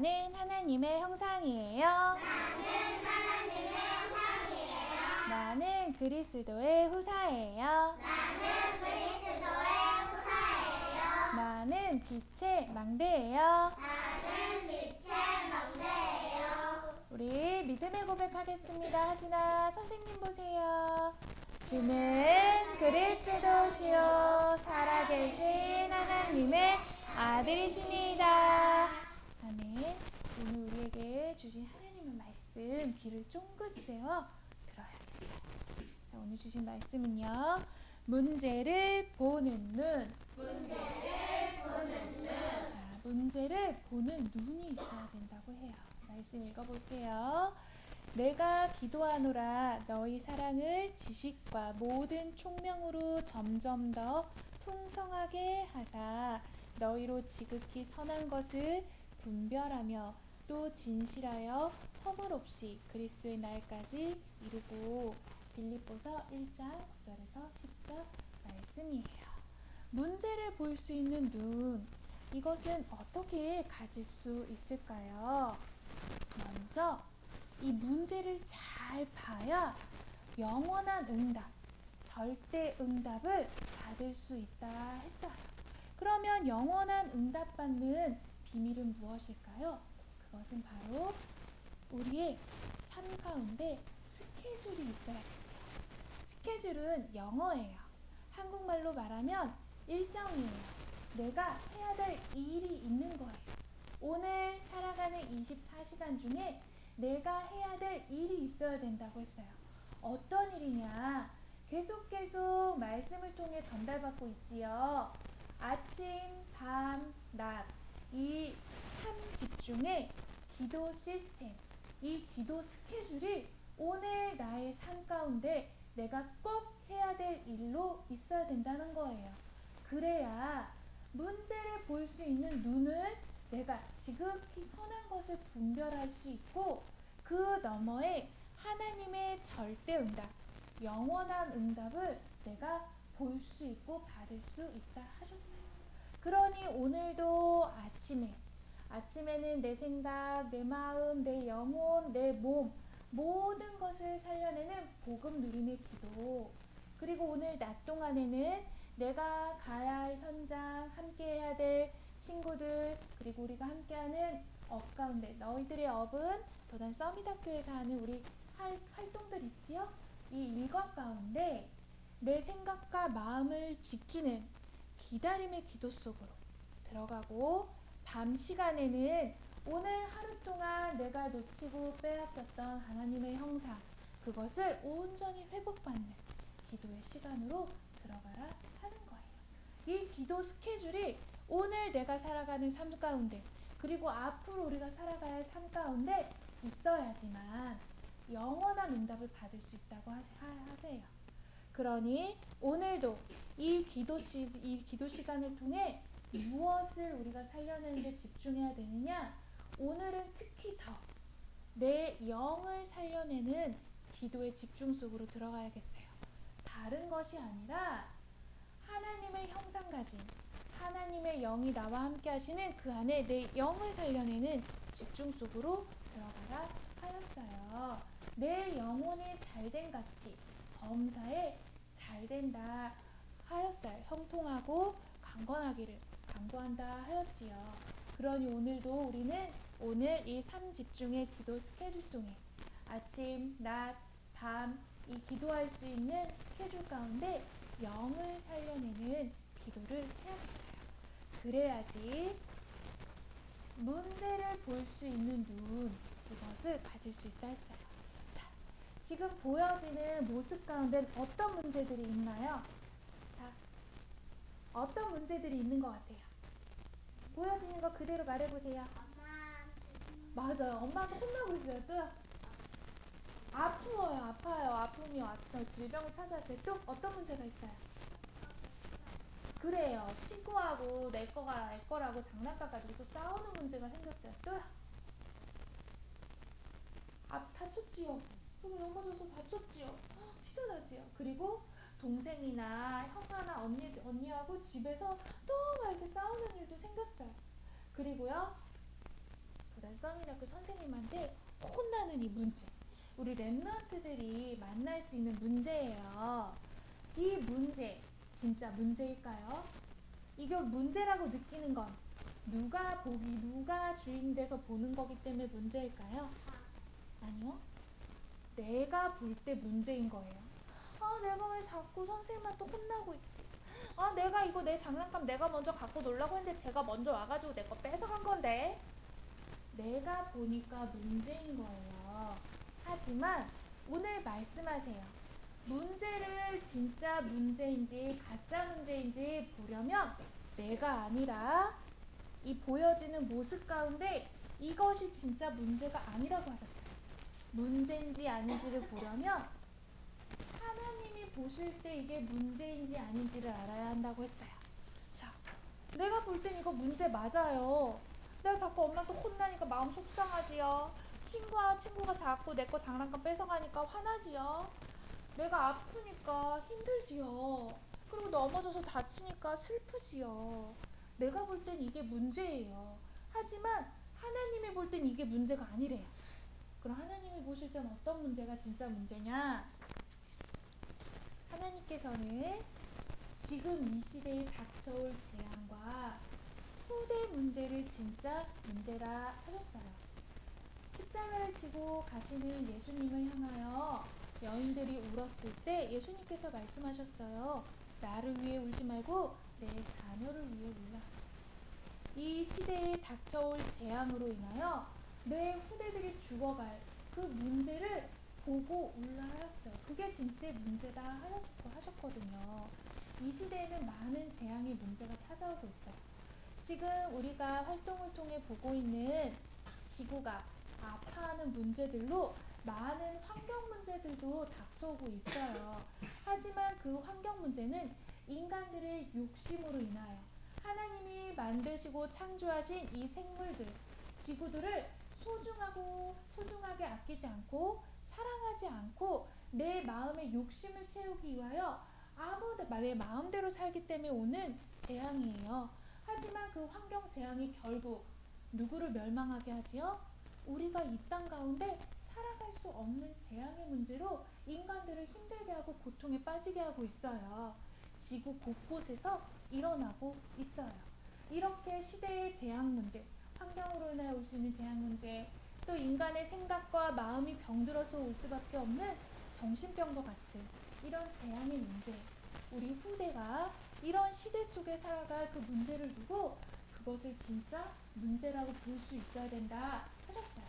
나는 하나님의 형상이에요. 나는 그리스도의 후사예요. 나는 빛의 망대예요. 우리 믿음의 고백하겠습니다. 하진아, 선생님 보세요. 주는 그리스도시요 살아계신 하나님의 아들이십니다. 아멘. 오늘 우리에게 주신 하나님의 말씀 귀를 쫑긋 세워 들어야겠어요. 자, 오늘 주신 말씀은요. 문제를 보는 눈. 자, 문제를 보는 눈이 있어야 된다고 해요. 말씀 읽어볼게요. 내가 기도하노라 너희 사랑을 지식과 모든 총명으로 점점 더 풍성하게 하사 너희로 지극히 선한 것을 분별하며 또 진실하여 허물 없이 그리스도의 날까지 이루고. 빌립보서 1장 9절에서 10절 말씀이에요. 문제를 볼 수 있는 눈, 이것은 어떻게 가질 수 있을까요? 먼저 이 문제를 잘 봐야 영원한 응답, 절대 응답을 받을 수 있다 했어요. 그러면 영원한 응답받는 비밀은 무엇일까요? 그것은 바로 우리의 삶 가운데 스케줄이 있어야 돼요. 스케줄은 영어예요. 한국말로 말하면 일정이에요. 내가 해야 될 일이 있는 거예요. 오늘 살아가는 24시간 중에 내가 해야 될 일이 있어야 된다고 했어요. 어떤 일이냐? 계속 말씀을 통해 전달받고 있지요. 아침, 밤, 낮, 이 3집중의 기도 시스템, 이 기도 스케줄이 오늘 나의 삶 가운데 내가 꼭 해야 될 일로 있어야 된다는 거예요. 그래야 문제를 볼 수 있는 눈을 내가 지극히 선한 것을 분별할 수 있고, 그 너머에 하나님의 절대 응답, 영원한 응답을 내가 볼 수 있고 받을 수 있다 하셨어요. 그러니 오늘도 아침에는 내 생각, 내 마음, 내 영혼, 내 몸, 모든 것을 살려내는 복음 누림의 기도, 그리고 오늘 낮 동안에는 내가 가야 할 현장, 함께 해야 될 친구들, 그리고 우리가 함께하는 업 가운데, 너희들의 업은 도단 서밋학교에서 하는 우리 활동들 있지요? 이 일과 가운데 내 생각과 마음을 지키는 기다림의 기도 속으로 들어가고, 밤 시간에는 오늘 하루 동안 내가 놓치고 빼앗겼던 하나님의 형상, 그것을 온전히 회복받는 기도의 시간으로 들어가라 하는 거예요. 이 기도 스케줄이 오늘 내가 살아가는 삶 가운데, 그리고 앞으로 우리가 살아가야 할 삶 가운데 있어야지만 영원한 응답을 받을 수 있다고 하세요. 그러니 오늘도 이 기도 시간을 통해 무엇을 우리가 살려내는 데 집중해야 되느냐? 오늘은 특히 더 내 영을 살려내는 기도의 집중 속으로 들어가야겠어요. 다른 것이 아니라 하나님의 형상 가진 하나님의 영이 나와 함께 하시는 그 안에 내 영을 살려내는 집중 속으로 들어가라 하였어요. 내 영혼이 잘된 가치, 범사에 잘된다 하였어요. 형통하고 강건하기를 강구한다 하였지요. 그러니 오늘도 우리는 오늘 이 3집중의 기도 스케줄 속에 아침, 낮, 밤, 이 기도할 수 있는 스케줄 가운데 영을 살려내는 기도를 해야겠어요. 그래야지 문제를 볼 수 있는 눈, 이것을 가질 수 있다 했어요. 자, 지금 보여지는 모습 가운데 어떤 문제들이 있나요? 자, 어떤 문제들이 있는 것 같아요? 보여지는 거 그대로 말해보세요. 맞아요. 엄마가 혼나고 있어요. 또 아파요. 아픔이 왔어요. 질병을 찾아왔어요. 또 어떤 문제가 있어요? 그래요. 친구하고 내 거라고 장난감 가지고 또 싸우는 문제가 생겼어요. 또요. 다쳤지요. 그리고 넘어져서 다쳤지요. 피도 나지요. 그리고 동생이나 형아나 언니하고 집에서 또 막 이렇게 싸우는 일도 생겼어요. 그리고요, 서미대학교 선생님한테 혼나는 이 문제. 우리 랩런트들이 만날 수 있는 문제예요. 이 문제 진짜 문제일까요? 이걸 문제라고 느끼는 건 누가 주인 돼서 보는 거기 때문에 문제일까요? 아니요. 내가 볼 때 문제인 거예요. 내가 왜 자꾸 선생님한테 혼나고 있지? 내가 이거 내 장난감 내가 먼저 갖고 놀라고 했는데 제가 먼저 와가지고 내 거 뺏어간 건데. 내가 보니까 문제인 거예요. 하지만 오늘 말씀하세요. 문제를 진짜 문제인지 가짜 문제인지 보려면 내가 아니라 이 보여지는 모습 가운데 이것이 진짜 문제가 아니라고 하셨어요. 문제인지 아닌지를 보려면 하나님이 보실 때 이게 문제인지 아닌지를 알아야 한다고 했어요. 자, 내가 볼 땐 이거 문제 맞아요. 내가 자꾸 엄마한테 혼나니까 마음 속상하지요. 친구가 자꾸 내 거 장난감 뺏어가니까 화나지요. 내가 아프니까 힘들지요. 그리고 넘어져서 다치니까 슬프지요. 내가 볼 땐 이게 문제예요. 하지만 하나님이 볼 땐 이게 문제가 아니래요. 그럼 하나님이 보실 땐 어떤 문제가 진짜 문제냐? 하나님께서는 지금 이 시대에 닥쳐올 재앙과 후대 문제를 진짜 문제라 하셨어요. 십자가를 지고 가시는 예수님을 향하여 여인들이 울었을 때 예수님께서 말씀하셨어요. 나를 위해 울지 말고 내 자녀를 위해 울라. 이 시대에 닥쳐올 재앙으로 인하여 내 후대들이 죽어갈 그 문제를 보고 울라 하였어요. 그게 진짜 문제다 하셨거든요. 이 시대에는 많은 재앙의 문제가 찾아오고 있어요. 지금 우리가 활동을 통해 보고 있는 지구가 아파하는 문제들로 많은 환경 문제들도 닥쳐오고 있어요. 하지만 그 환경 문제는 인간들의 욕심으로 인하여 하나님이 만드시고 창조하신 이 생물들, 지구들을 소중하게 아끼지 않고 사랑하지 않고 내 마음의 욕심을 채우기 위하여 내 마음대로 살기 때문에 오는 재앙이에요. 하지만 그 환경 재앙이 결국 누구를 멸망하게 하지요? 우리가 이 땅 가운데 살아갈 수 없는 재앙의 문제로 인간들을 힘들게 하고 고통에 빠지게 하고 있어요. 지구 곳곳에서 일어나고 있어요. 이렇게 시대의 재앙 문제, 환경으로 인하여 올 수 있는 재앙 문제, 또 인간의 생각과 마음이 병들어서 올 수밖에 없는 정신병과 같은 이런 재앙의 문제, 우리 후대가 이런 시대 속에 살아갈 그 문제를 두고 그것을 진짜 문제라고 볼 수 있어야 된다 하셨어요.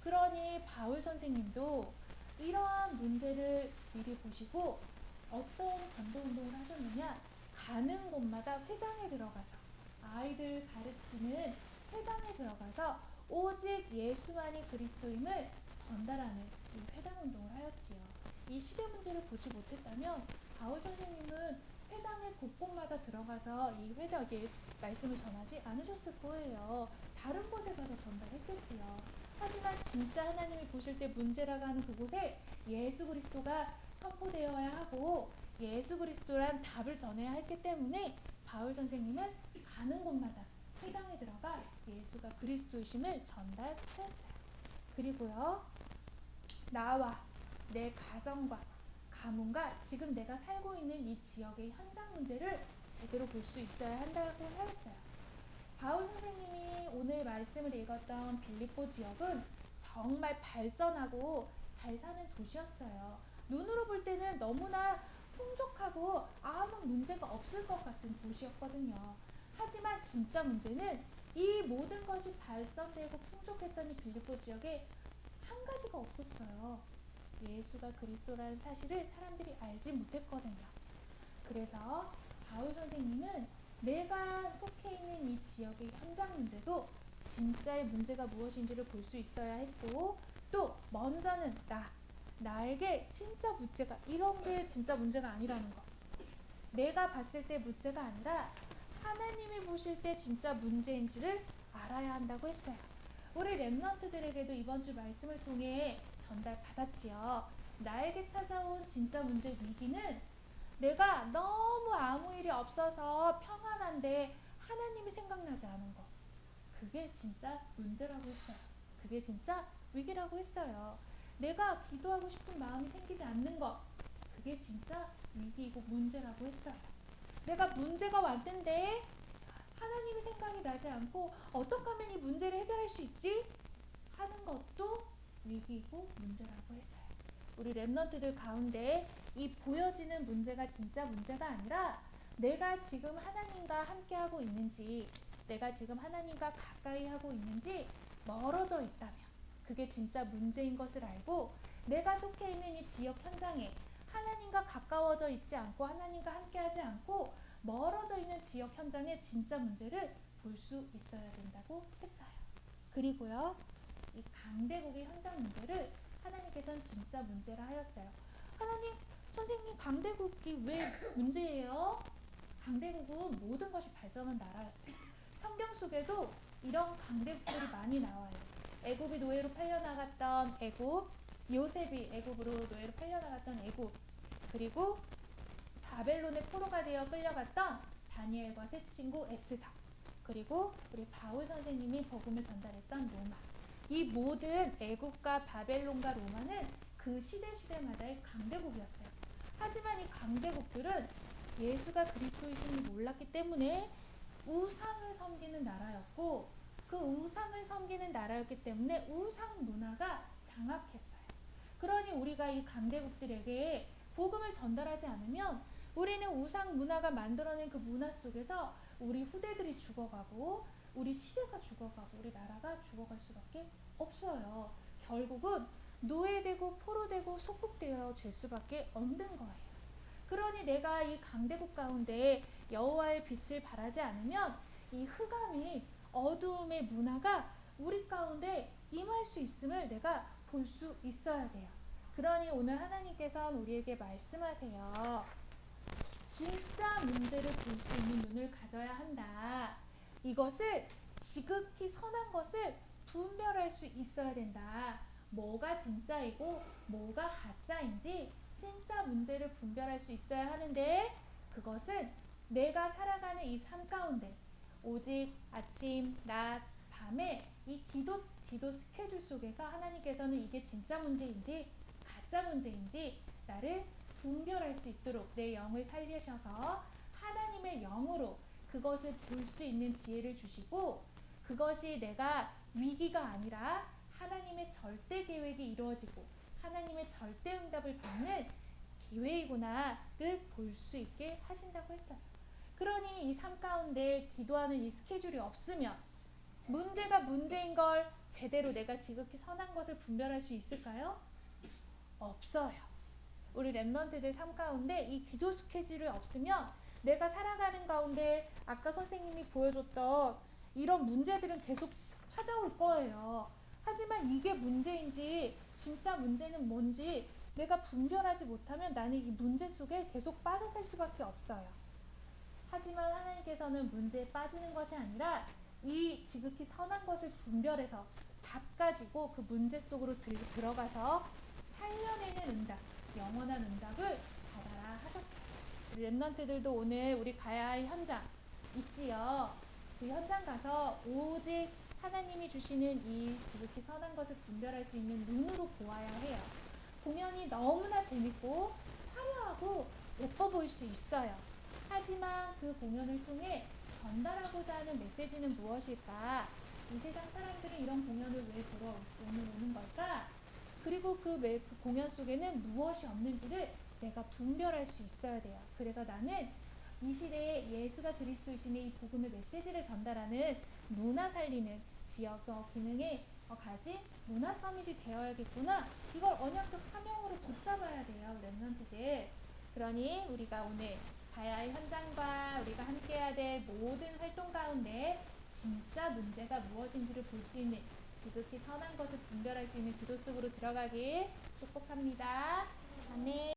그러니 바울 선생님도 이러한 문제를 미리 보시고 어떤 전도 운동을 하셨느냐? 가는 곳마다 회당에 들어가서 아이들을 가르치는 회당에 들어가서 오직 예수만이 그리스도임을 전달하는 이 회당 운동을 하였지요. 이 시대 문제를 보지 못했다면 바울 선생님은 회당의 곳곳마다 들어가서 이 회당의 말씀을 전하지 않으셨을 거예요. 다른 곳에 가서 전달했겠지요. 하지만 진짜 하나님이 보실 때 문제라고 하는 그곳에 예수 그리스도가 선포되어야 하고 예수 그리스도란 답을 전해야 했기 때문에 바울 선생님은 가는 곳마다 회당에 들어가 예수가 그리스도이심을 전달하였어요. 그리고요, 나와 내 가정과 가문과 지금 내가 살고 있는 이 지역의 현장 문제를 제대로 볼 수 있어야 한다고 하였어요. 바울 선생님이 오늘 말씀을 읽었던 빌립보 지역은 정말 발전하고 잘 사는 도시였어요. 눈으로 볼 때는 너무나 풍족하고 아무 문제가 없을 것 같은 도시였거든요. 하지만 진짜 문제는 이 모든 것이 발전되고 풍족했던 이 빌립보 지역에 한 가지가 없었어요. 예수가 그리스도라는 사실을 사람들이 알지 못했거든요. 그래서 바울 선생님은 내가 속해 있는 이 지역의 현장 문제도 진짜의 문제가 무엇인지를 볼 수 있어야 했고, 또 먼저는 나에게 진짜 문제가 이런 게 진짜 문제가 아니라는 거, 내가 봤을 때 문제가 아니라 하나님이 보실 때 진짜 문제인지를 알아야 한다고 했어요. 우리 랩런트들에게도 이번 주 말씀을 통해 전달받았지요. 나에게 찾아온 진짜 문제 위기는 내가 너무 아무 일이 없어서 평안한데 하나님이 생각나지 않은 거, 그게 진짜 문제라고 했어요. 그게 진짜 위기라고 했어요. 내가 기도하고 싶은 마음이 생기지 않는 것, 그게 진짜 위기이고 문제라고 했어요. 내가 문제가 왔는데 하나님의 생각이 나지 않고 어떻게 하면 이 문제를 해결할 수 있지? 하는 것도 위기이고 문제라고 했어요. 우리 랩런트들 가운데 이 보여지는 문제가 진짜 문제가 아니라 내가 지금 하나님과 함께하고 있는지, 내가 지금 하나님과 가까이 하고 있는지 멀어져 있다면 그게 진짜 문제인 것을 알고, 내가 속해 있는 이 지역 현장에 하나님과 가까워져 있지 않고 하나님과 함께하지 않고 멀어져 있는 지역 현장의 진짜 문제를 볼 수 있어야 된다고 했어요. 그리고요, 이 강대국의 현장 문제를 하나님께서는 진짜 문제라 하였어요. 하나님, 선생님, 강대국이 왜 문제예요? 강대국은 모든 것이 발전한 나라였어요. 성경 속에도 이런 강대국들이 많이 나와요. 애굽이 노예로 팔려나갔던 애굽, 요셉이 애굽으로 노예로 팔려나갔던 애굽, 그리고 바벨론의 포로가 되어 끌려갔던 다니엘과 세 친구 에스더, 그리고 우리 바울 선생님이 복음을 전달했던 로마. 이 모든 애굽과 바벨론과 로마는 그 시대마다의 강대국이었어요. 하지만 이 강대국들은 예수가 그리스도이심을 몰랐기 때문에 우상을 섬기는 나라였고, 그 우상을 섬기는 나라였기 때문에 우상 문화가 장악했어요. 그러니 우리가 이 강대국들에게 복음을 전달하지 않으면 우리는 우상 문화가 만들어낸 그 문화 속에서 우리 후대들이 죽어가고, 우리 시대가 죽어가고, 우리 나라가 죽어갈 수밖에 없어요. 결국은 노예되고 포로되고 속국되어질 수밖에 없는 거예요. 그러니 내가 이 강대국 가운데 여호와의 빛을 발하지 않으면 이 흑암이, 어두움의 문화가 우리 가운데 임할 수 있음을 내가 볼 수 있어야 돼요. 그러니 오늘 하나님께서는 우리에게 말씀하세요. 진짜 문제를 볼 수 있는 눈을 가져야 한다. 이것을 지극히 선한 것을 분별할 수 있어야 된다. 뭐가 진짜이고 뭐가 가짜인지 진짜 문제를 분별할 수 있어야 하는데, 그것은 내가 살아가는 이 삶 가운데 오직 아침, 낮, 밤에 이 기도 스케줄 속에서 하나님께서는 이게 진짜 문제인지 가짜 문제인지 나를 분별할 수 있도록 내 영을 살리셔서 하나님의 영으로 그것을 볼 수 있는 지혜를 주시고, 그것이 내가 위기가 아니라 하나님의 절대 계획이 이루어지고 하나님의 절대 응답을 받는 기회이구나를 볼 수 있게 하신다고 했어요. 그러니 이 삶 가운데 기도하는 이 스케줄이 없으면 문제가 문제인 걸 제대로 내가 지극히 선한 것을 분별할 수 있을까요? 없어요. 우리 랩런트들 삶 가운데 이 기도 스케줄이 없으면 내가 살아가는 가운데 아까 선생님이 보여줬던 이런 문제들은 계속 찾아올 거예요. 하지만 이게 문제인지 진짜 문제는 뭔지 내가 분별하지 못하면 나는 이 문제 속에 계속 빠져 살 수밖에 없어요. 하지만 하나님께서는 문제에 빠지는 것이 아니라 이 지극히 선한 것을 분별해서 답 가지고 그 문제 속으로 들어가서 살려내는 응답, 영원한 응답을 받아라 하셨어요. 우리 랩런트들도 오늘 우리 가야 할 현장 있지요. 그 현장 가서 오직 하나님이 주시는 이 지극히 선한 것을 분별할 수 있는 눈으로 보아야 해요. 공연이 너무나 재밌고 화려하고 예뻐 보일 수 있어요. 하지만 그 공연을 통해 전달하고자 하는 메시지는 무엇일까? 이 세상 사람들은 이런 공연을 왜 보러 오는 걸까? 그리고 그 공연 속에는 무엇이 없는지를 내가 분별할 수 있어야 돼요. 그래서 나는 이 시대에 예수가 그리스도이심의 이 복음의 메시지를 전달하는 문화 살리는 지역 기능에 가진 문화 서밋이 되어야겠구나. 이걸 언약적 사명으로 붙잡아야 돼요, 랩런트들. 그러니 우리가 오늘 가야 할 현장과 우리가 함께해야 될 모든 활동 가운데 진짜 문제가 무엇인지를 볼 수 있는, 지극히 선한 것을 분별할 수 있는 기도 속으로 들어가길 축복합니다. 아멘.